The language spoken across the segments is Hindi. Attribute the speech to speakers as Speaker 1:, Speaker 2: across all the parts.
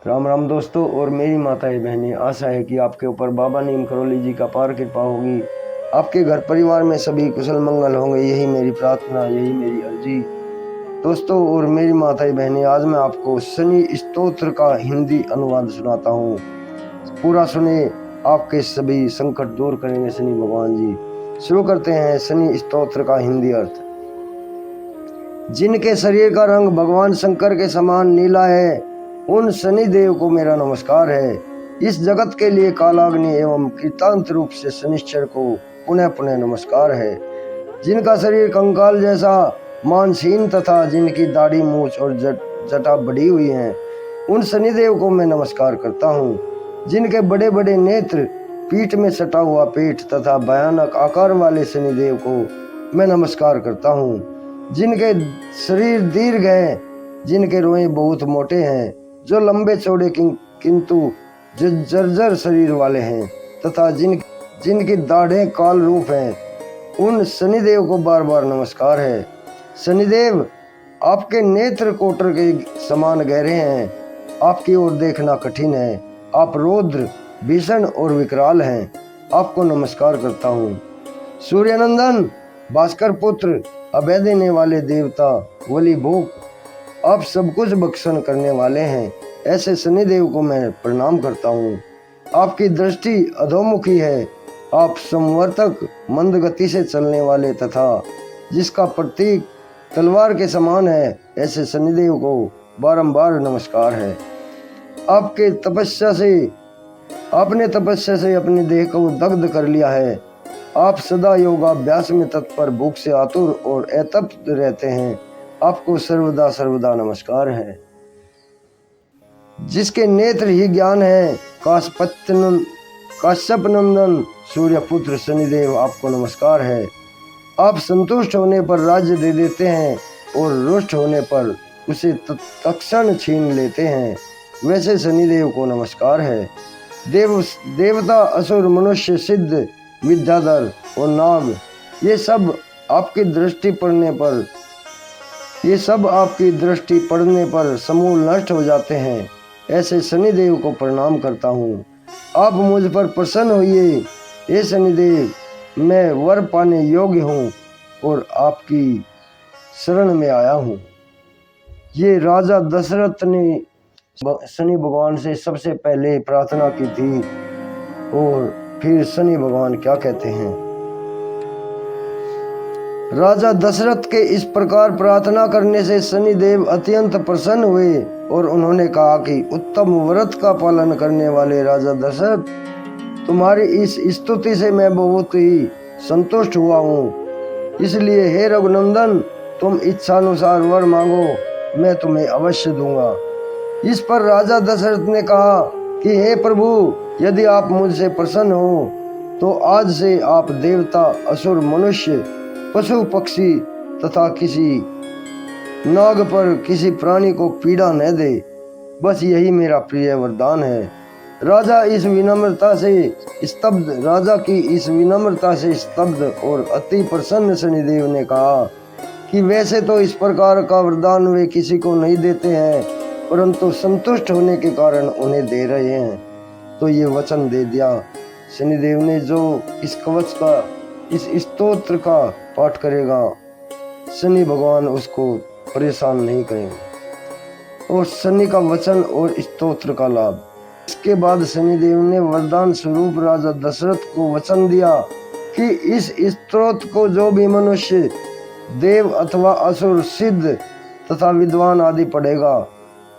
Speaker 1: राम राम दोस्तों और मेरी माताएं बहनें, आशा है कि आपके ऊपर बाबा नीम करौली जी का पार कृपा होगी। आपके घर परिवार में सभी कुशल मंगल होंगे, यही मेरी प्रार्थना, यही मेरी अर्जी। दोस्तों और मेरी माताएं बहनें, आज मैं आपको शनि स्तोत्र का हिंदी अनुवाद सुनाता हूँ। पूरा सुने, आपके सभी संकट दूर करेंगे शनि भगवान जी। शुरू करते हैं शनि स्तोत्र का हिंदी अर्थ। जिनके शरीर का रंग भगवान शंकर के समान नीला है, उन शनि देव को मेरा नमस्कार है। इस जगत के लिए कालाग्नि एवं कृतांत रूप से शनिश्चर को पुनः पुनः नमस्कार है। जिनका शरीर कंकाल जैसा मांसहीन तथा जिनकी दाढ़ी मूछ और जटा बढ़ी हुई है, उन शनिदेव को मैं नमस्कार करता हूँ। जिनके बड़े बड़े नेत्र, पीठ में सटा हुआ पेट तथा भयानक आकार वाले शनिदेव को मैं नमस्कार करता हूँ। जिनके शरीर दीर्घ हैं, जिनके रोए बहुत मोटे हैं, जो लंबे चौड़े किंतु जर्जर शरीर वाले हैं तथा जिनकी दाढ़ें काल रूप हैं, उन शनिदेव को बार बार नमस्कार है। शनिदेव, आपके नेत्र कोटर के समान गहरे हैं, आपकी ओर देखना कठिन है। आप रौद्र, भीषण और विकराल हैं, आपको नमस्कार करता हूँ। सूर्यनंदन, भास्कर पुत्र, अभय देने वाले देवता, वली भोग, आप सब कुछ बख्शन करने वाले हैं, ऐसे शनिदेव को मैं प्रणाम करता हूँ। आपकी दृष्टि अधोमुखी है, आप संवर्तक, मंद गति से चलने वाले तथा जिसका प्रतीक तलवार के समान है, ऐसे शनिदेव को बारंबार नमस्कार है। आपने तपस्या से अपने देह को दग्ध कर लिया है। आप सदा योगाभ्यास में तत्पर, भूख से आतुर और अतप्त रहते हैं, आपको सर्वदा सर्वदा नमस्कार है। जिसके नेत्र ही ज्ञान है, काश्यप नंदन सूर्यपुत्र शनिदेव, आपको नमस्कार है। आप संतुष्ट होने पर राज्य दे देते हैं और रुष्ट होने पर उसे तत्क्षण छीन लेते हैं, वैसे शनिदेव को नमस्कार है। देवता, असुर, मनुष्य, सिद्ध, विद्याधर और नाग, ये सब आपकी दृष्टि पड़ने पर समूल नष्ट हो जाते हैं, ऐसे शनिदेव को प्रणाम करता हूँ। आप मुझ पर प्रसन्न होइए, हे शनिदेव, मैं वर पाने योग्य हूँ और आपकी शरण में आया हूँ। ये राजा दशरथ ने शनि भगवान से सबसे पहले प्रार्थना की थी और फिर शनि भगवान क्या कहते हैं। राजा दशरथ के इस प्रकार प्रार्थना करने से शनिदेव अत्यंत प्रसन्न हुए और उन्होंने कहा कि उत्तम व्रत का पालन करने वाले राजा दशरथ, तुम्हारी इस स्तुति से मैं बहुत ही संतुष्ट हुआ हूँ। इसलिए हे रघुनंदन, तुम इच्छानुसार वर मांगो, मैं तुम्हें अवश्य दूंगा। इस पर राजा दशरथ ने कहा कि हे प्रभु, यदि आप मुझसे प्रसन्न हो तो आज से आप देवता, असुर, मनुष्य, पशु पक्षी तथा किसी नाग पर किसी प्राणी को पीड़ा न दे, बस यही मेरा प्रिय वरदान है। राजा की इस विनम्रता से स्तब्ध और अति प्रसन्न शनिदेव ने कहा कि वैसे तो इस प्रकार का वरदान वे किसी को नहीं देते हैं, परंतु संतुष्ट होने के कारण उन्हें दे रहे हैं, तो ये वचन दे दिया। शनिदेव ने जो इस कवच का, इस स्तोत्र का पाठ करेगा, शनि भगवान उसको परेशान नहीं करेंगे। और शनि का वचन और स्तोत्र का लाभ। इसके बाद शनिदेव ने वरदान स्वरूप राजा दशरथ को वचन दिया कि इस स्तोत्र को जो भी मनुष्य, देव अथवा असुर, सिद्ध तथा विद्वान आदि पढ़ेगा,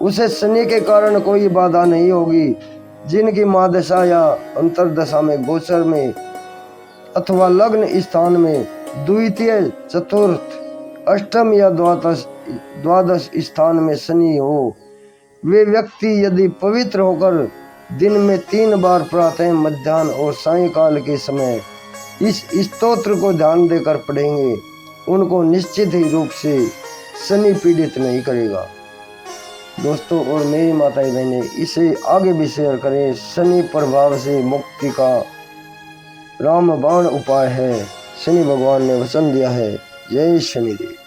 Speaker 1: उसे शनि के कारण कोई बाधा नहीं होगी। जिनकी महादशा या अंतरदशा में, गोचर में अथवा लग्न स्थान में द्वितीय, चतुर्थ, अष्टम या द्वादश स्थान में शनि हो, वे व्यक्ति यदि पवित्र होकर दिन में 3 बार प्रातः, मध्याह्न और सायंकाल के समय इस स्तोत्र को ध्यान देकर पढ़ेंगे, उनको निश्चित ही रूप से शनि पीड़ित नहीं करेगा। दोस्तों और मेरी माताएं बहनें, इसे आगे भी शेयर करें। शनि प्रभाव से मुक्ति का रामबाण उपाय है, शनि भगवान ने वचन दिया है। जय शनिदेव।